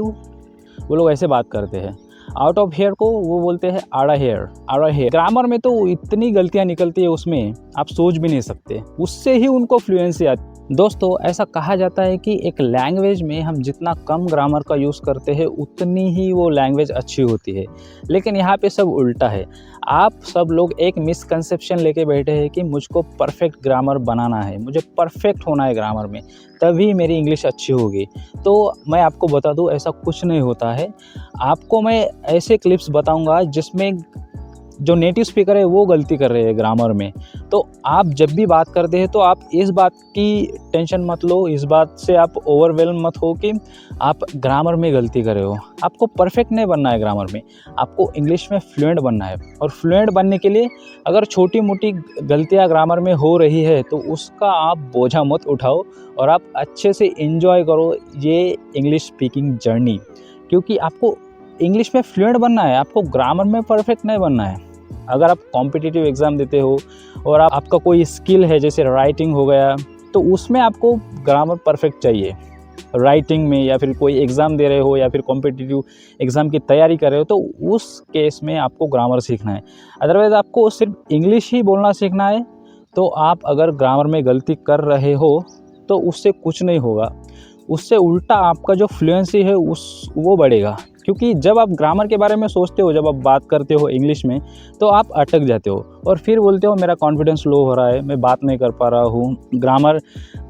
वो लोग ऐसे बात करते हैं। आउट ऑफ हेयर को वो बोलते हैं आड़ा हेयर। ग्रामर में तो इतनी गलतियाँ निकलती है उसमें, आप सोच भी नहीं सकते, उससे ही उनको फ्लुएंसी आती। दोस्तों, ऐसा कहा जाता है कि एक लैंग्वेज में हम जितना कम ग्रामर का यूज़ करते हैं उतनी ही वो लैंग्वेज अच्छी होती है, लेकिन यहाँ पे सब उल्टा है। आप सब लोग एक मिसकंसेप्शन लेके बैठे हैं कि मुझको परफेक्ट ग्रामर बनाना है, मुझे परफेक्ट होना है ग्रामर में, तभी मेरी इंग्लिश अच्छी होगी। तो मैं आपको बता दूँ, ऐसा कुछ नहीं होता है। आपको मैं ऐसे क्लिप्स बताऊंगा जिसमें जो नेटिव स्पीकर है वो गलती कर रहे हैं ग्रामर में। तो आप जब भी बात करते हैं तो आप इस बात की टेंशन मत लो, इस बात से आप ओवरवेल्म मत हो कि आप ग्रामर में गलती कर रहे हो। आपको परफेक्ट नहीं बनना है ग्रामर में, आपको इंग्लिश में फ्लुएंट बनना है। और फ्लुएंट बनने के लिए अगर छोटी मोटी गलतियाँ ग्रामर में हो रही है तो उसका आप बोझा मत उठाओ और आप अच्छे से एंजॉय करो ये इंग्लिश स्पीकिंग जर्नी, क्योंकि आपको इंग्लिश में फ्लुएंट बनना है, आपको ग्रामर में परफेक्ट नहीं बनना है। अगर आप कॉम्पिटिटिव एग्ज़ाम देते हो और आपका कोई स्किल है जैसे राइटिंग हो गया, तो उसमें आपको ग्रामर परफेक्ट चाहिए। राइटिंग में या फिर कोई एग्ज़ाम दे रहे हो या फिर कॉम्पिटिटिव एग्ज़ाम की तैयारी कर रहे हो, तो उस केस में आपको ग्रामर सीखना है। अदरवाइज़ आपको सिर्फ इंग्लिश ही बोलना सीखना है, तो आप अगर ग्रामर में गलती कर रहे हो तो उससे कुछ नहीं होगा, उससे उल्टा आपका जो फ्लुएंसी है वो बढ़ेगा। क्योंकि जब आप ग्रामर के बारे में सोचते हो, जब आप बात करते हो इंग्लिश में, तो आप अटक जाते हो और फिर बोलते हो मेरा कॉन्फिडेंस लो हो रहा है, मैं बात नहीं कर पा रहा हूँ, ग्रामर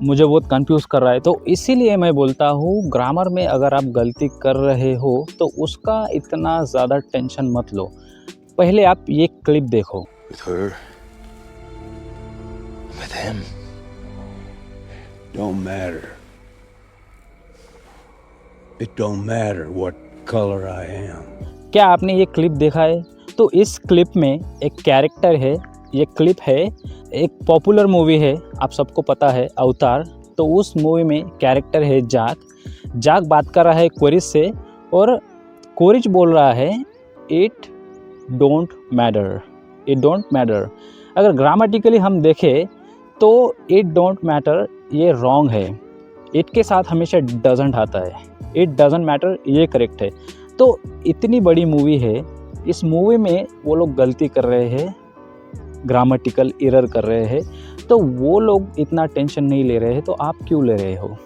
मुझे बहुत कंफ्यूज कर रहा है। तो इसीलिए मैं बोलता हूँ, ग्रामर में अगर आप गलती कर रहे हो तो उसका इतना ज़्यादा टेंशन मत लो। पहले आप ये क्लिप देखो। With her, with him, don't matter. It don't matter what color I am. क्या आपने ये क्लिप देखा है? तो इस क्लिप में एक कैरेक्टर है, ये क्लिप है, एक पॉपुलर मूवी है, आप सबको पता है, अवतार। तो उस मूवी में कैरेक्टर है जाक बात कर रहा है कोरिज से और कोरिज बोल रहा है इट डोंट मैटर। अगर ग्रामेटिकली हम देखें तो इट डोंट मैटर ये रॉन्ग है, इट के साथ हमेशा डजंट आता है, इट डजंट मैटर ये करेक्ट है। तो इतनी बड़ी मूवी है, इस मूवी में वो लोग गलती कर रहे हैं, ग्रामेटिकल एरर कर रहे हैं, तो वो लोग इतना टेंशन नहीं ले रहे हैं, तो आप क्यों ले रहे हो?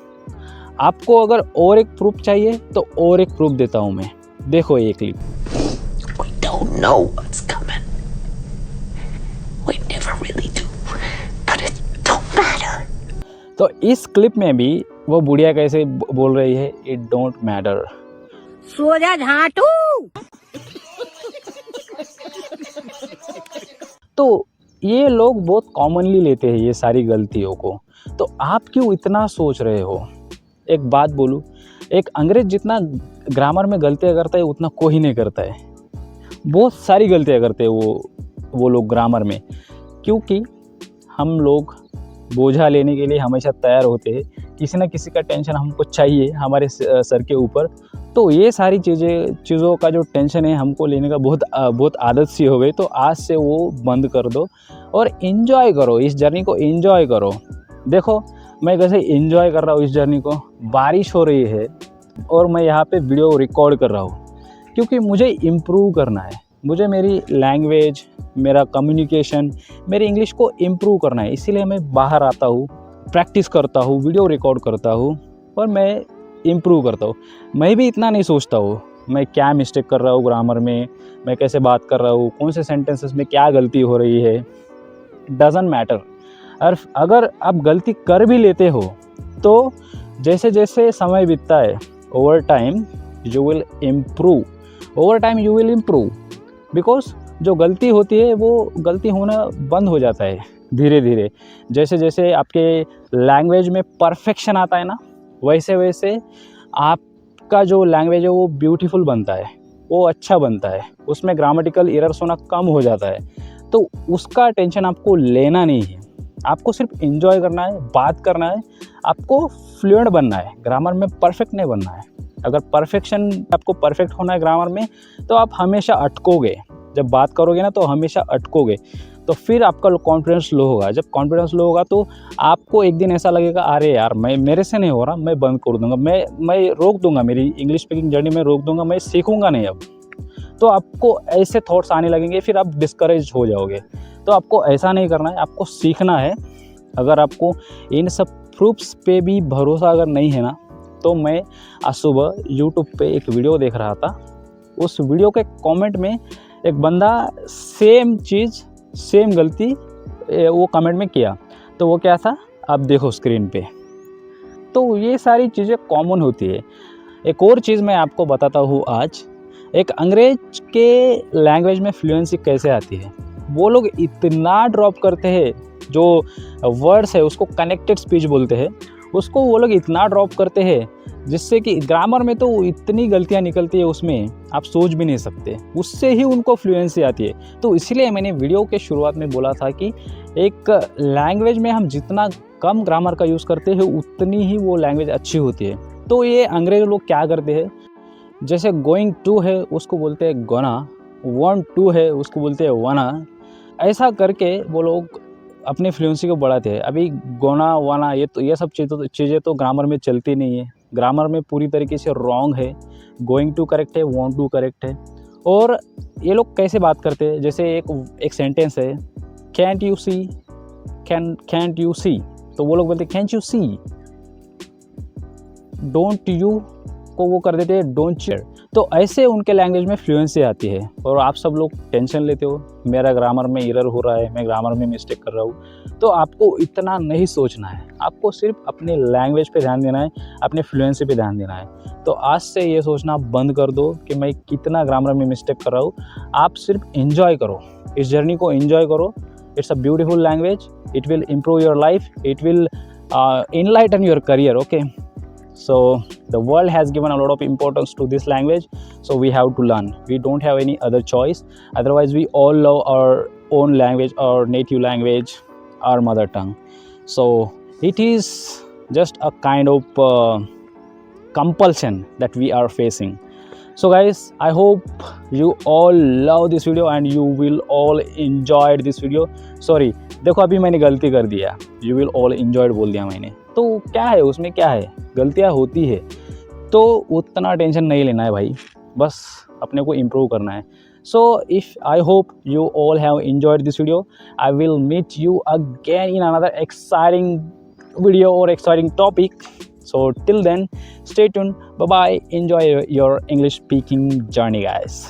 आपको अगर और एक प्रूफ चाहिए तो और एक प्रूफ देता हूँ मैं, देखो ये clip. We don't know what's coming. We never really do. But it don't matter. तो इस क्लिप में भी वो बुढ़िया कैसे बोल रही है इट डोंट मैटर। सो जा झाटू। तो ये लोग बहुत कॉमनली लेते हैं ये सारी गलतियों को, तो आप क्यों इतना सोच रहे हो? एक बात बोलूं, एक अंग्रेज जितना ग्रामर में गलतियां करता है उतना कोई नहीं करता है। बहुत सारी गलतियां करते हैं वो लोग ग्रामर में, क्योंकि हम लोग बोझा लेने के लिए हमेशा तैयार होते हैं, किसी न किसी का टेंशन हमको चाहिए हमारे सर के ऊपर। तो ये सारी चीज़ों का जो टेंशन है हमको लेने का बहुत आदत सी हो गई, तो आज से वो बंद कर दो और इन्जॉय करो, इस जर्नी को इन्जॉय करो। देखो मैं कैसे इन्जॉय कर रहा हूँ इस जर्नी को, बारिश हो रही है और मैं यहाँ पे वीडियो रिकॉर्ड कर रहा हूँ, क्योंकि मुझे इम्प्रूव करना है, मुझे मेरी लैंग्वेज, मेरा कम्युनिकेशन, मेरी इंग्लिश को इम्प्रूव करना है। इसीलिए मैं बाहर आता हूँ, प्रैक्टिस करता हूँ, वीडियो रिकॉर्ड करता हूँ और मैं इम्प्रूव करता हूँ। मैं भी इतना नहीं सोचता हूँ मैं क्या मिस्टेक कर रहा हूँ ग्रामर में, मैं कैसे बात कर रहा हूँ, कौन से सेंटेंसेस में क्या गलती हो रही है, डजंट मैटर। और अगर आप गलती कर भी लेते हो तो जैसे जैसे समय बीतता है, over time you will improve, because जो गलती होती है वो गलती होना बंद हो जाता है धीरे धीरे। जैसे जैसे आपके लैंग्वेज में परफेक्शन आता है ना, वैसे वैसे आपका जो लैंग्वेज है वो ब्यूटीफुल बनता है, वो अच्छा बनता है, उसमें ग्रामेटिकल एरर्स होना कम हो जाता है। तो उसका टेंशन आपको लेना नहीं है, आपको सिर्फ एंजॉय करना है, बात करना है, आपको फ्लुएंट बनना है, ग्रामर में परफेक्ट नहीं बनना है। अगर आपको परफेक्ट होना है ग्रामर में तो आप हमेशा अटकोगे, जब बात करोगे ना तो हमेशा अटकोगे। तो फिर आपका कॉन्फिडेंस लो होगा। जब कॉन्फिडेंस लो होगा तो आपको एक दिन ऐसा लगेगा, अरे यार मेरे से नहीं हो रहा, मैं बंद कर दूंगा, मैं रोक दूंगा, मेरी इंग्लिश स्पीकिंग जर्नी में रोक दूंगा, मैं सीखूंगा नहीं अब। तो आपको ऐसे थॉट्स आने लगेंगे, फिर आप डिस्करेज हो जाओगे। तो आपको ऐसा नहीं करना है, आपको सीखना है। अगर आपको इन सब प्रूफ्स पे भी भरोसा अगर नहीं है ना, तो मैं आज सुबह यूट्यूब पे एक वीडियो देख रहा था। उस वीडियो के कमेंट में एक बंदा सेम चीज़, सेम गलती वो कमेंट में किया। तो वो क्या था, आप देखो स्क्रीन पे। तो ये सारी चीज़ें कॉमन होती है। एक और चीज़ मैं आपको बताता हूँ आज, एक अंग्रेज के लैंग्वेज में फ्लुएंसी कैसे आती है। वो लोग इतना ड्रॉप करते हैं, जो वर्ड्स है उसको कनेक्टेड स्पीच बोलते हैं, उसको वो लोग इतना ड्रॉप करते हैं जिससे कि ग्रामर में तो इतनी गलतियाँ निकलती है उसमें, आप सोच भी नहीं सकते। उससे ही उनको फ्लुएंसी आती है। तो इसलिए मैंने वीडियो के शुरुआत में बोला था कि एक लैंग्वेज में हम जितना कम ग्रामर का यूज़ करते हैं उतनी ही वो लैंग्वेज अच्छी होती है। तो ये अंग्रेज लोग क्या करते हैं, जैसे गोइंग टू है उसको बोलते हैं गोना, वांट टू है उसको बोलते हैं वाना। ऐसा करके वो लोग अपनी फ्लुएंसी को बढ़ाते हैं। अभी गोना वाना ये सब चीज़ें तो ग्रामर में चलती नहीं है। ग्रामर में पूरी तरीके से रॉन्ग है। गोइंग टू करेक्ट है, वांट टू करेक्ट है। और ये लोग कैसे बात करते हैं, जैसे एक सेंटेंस है, can't you see, can't you see, तो वो लोग बोलते हैं can't you see. Don't you को वो कर देते हैं डोंट शेयर। तो ऐसे उनके लैंग्वेज में फ्लुएंसी आती है। और आप सब लोग टेंशन लेते हो, मेरा ग्रामर में एरर हो रहा है, मैं ग्रामर में मिस्टेक कर रहा हूँ। तो आपको इतना नहीं सोचना है, आपको सिर्फ अपने लैंग्वेज पे ध्यान देना है, अपने फ्लुएंसी पे ध्यान देना है। तो आज से ये सोचना बंद कर दो कि मैं कितना ग्रामर में मिस्टेक कर रहा हूँ। आप सिर्फ एंजॉय करो, इस जर्नी को एंजॉय करो। It's a beautiful language, it will improve your life, it will enlighten your career, okay? So the world has given a lot of importance to this language, so we have to learn. We don't have any other choice. Otherwise we all love our own language, our native language, our mother tongue. So it is just a kind of compulsion that we are facing. So guys, I hope you all love this video and you will all enjoyed this video. Sorry, देखो अभी मैंने गलती कर दिया, you will all enjoyed बोल दिया मैंने। तो क्या है उसमें, क्या है, गलतियाँ होती है, तो उतना टेंशन नहीं लेना है भाई, बस अपने को इम्प्रूव करना है। So if I hope you all have enjoyed this video, I will meet you again in another exciting video or exciting topic. So till then, stay tuned, bye bye, enjoy your English speaking journey guys.